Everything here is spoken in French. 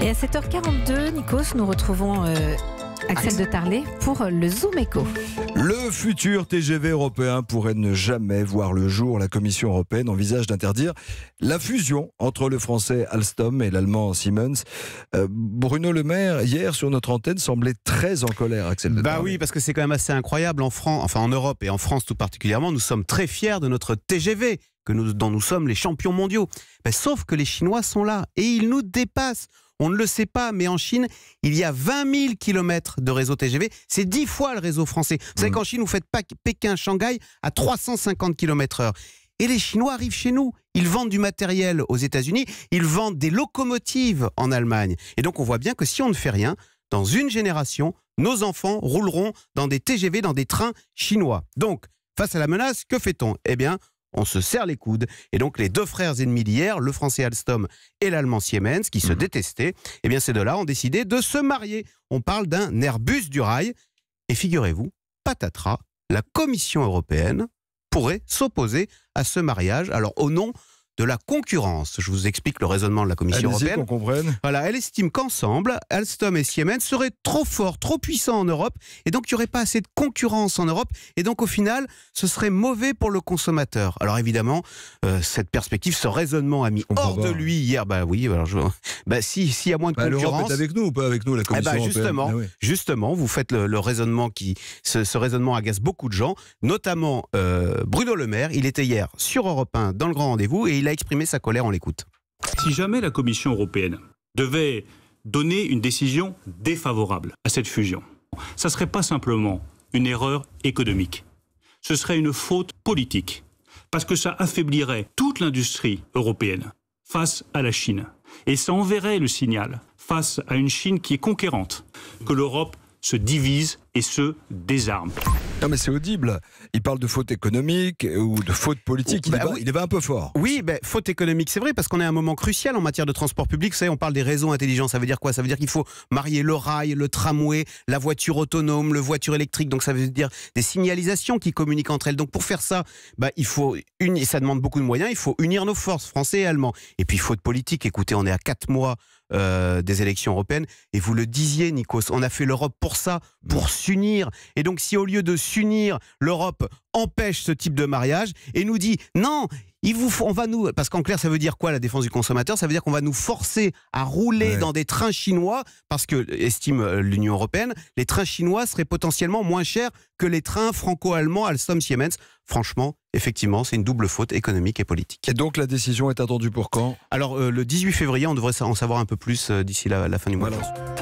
Et à 7h42, Nikos, nous retrouvons Axel de Tarlet pour le Zoom Echo. Le futur TGV européen pourrait ne jamais voir le jour. La Commission européenne envisage d'interdire la fusion entre le français Alstom et l'allemand Siemens. Bruno Le Maire, hier sur notre antenne, semblait très en colère, Axel de Tarlet. Oui, parce que c'est quand même assez incroyable en Europe et en France tout particulièrement, nous sommes très fiers de notre TGV, dont nous sommes les champions mondiaux. Sauf que les Chinois sont là et ils nous dépassent. On ne le sait pas, mais en Chine, il y a 20 000 km de réseau TGV. C'est 10 fois le réseau français. Vous savez qu'en Chine, vous faites Pékin-Shanghai à 350 km/h. Et les Chinois arrivent chez nous. Ils vendent du matériel aux États-Unis. Ils vendent des locomotives en Allemagne. Et donc, on voit bien que si on ne fait rien, dans une génération, nos enfants rouleront dans des TGV, dans des trains chinois. Donc, face à la menace, que fait-on ? Eh bien, on se serre les coudes. Et donc, les deux frères ennemis d'hier, le français Alstom et l'allemand Siemens, qui se détestaient, eh bien, ces deux-là ont décidé de se marier. On parle d'un Airbus du rail. Et figurez-vous, patatras, la Commission européenne pourrait s'opposer à ce mariage. Alors, au nom de la concurrence. Je vous explique le raisonnement de la Commission européenne. Qu'on comprenne. Voilà, elle estime qu'ensemble, Alstom et Siemens seraient trop forts, trop puissants en Europe, et donc il n'y aurait pas assez de concurrence en Europe, et donc au final, ce serait mauvais pour le consommateur. Alors évidemment, cette perspective, ce raisonnement a mis hors de lui hier. S'il y a moins de concurrence... L'Europe est avec nous ou pas avec nous, la Commission européenne Justement, vous faites le raisonnement ce raisonnement agace beaucoup de gens, notamment Bruno Le Maire. Il était hier sur Europe 1 dans le grand rendez-vous, et il a exprimé sa colère, on l'écoute. Si jamais la Commission européenne devait donner une décision défavorable à cette fusion, ça ne serait pas simplement une erreur économique, ce serait une faute politique, parce que ça affaiblirait toute l'industrie européenne face à la Chine, et ça enverrait le signal face à une Chine qui est conquérante, que l'Europe se divise et se désarme. Non mais c'est audible. Il parle de faute économique ou de faute politique. Il va un peu fort. Oui, faute économique, c'est vrai, parce qu'on est à un moment crucial en matière de transport public. Vous savez, on parle des réseaux intelligents. Ça veut dire quoi ? Ça veut dire qu'il faut marier le rail, le tramway, la voiture autonome, le voiture électrique. Donc ça veut dire des signalisations qui communiquent entre elles. Donc pour faire ça, ça demande beaucoup de moyens. Il faut unir nos forces, français et allemands. Et puis faute politique, écoutez, on est à 4 mois des élections européennes, et vous le disiez, Nikos, on a fait l'Europe pour ça, pour s'unir. Et donc si au lieu de s'unir, l'Europe empêche ce type de mariage et nous dit non, parce qu'en clair ça veut dire quoi, la défense du consommateur ? Ça veut dire qu'on va nous forcer à rouler dans des trains chinois, parce que, estime l'Union européenne, les trains chinois seraient potentiellement moins chers que les trains franco-allemands Alstom Siemens. Franchement, effectivement, c'est une double faute économique et politique. Et donc la décision est attendue pour quand ? Alors le 18 février, on devrait en savoir un peu plus d'ici la fin du mois. Voilà.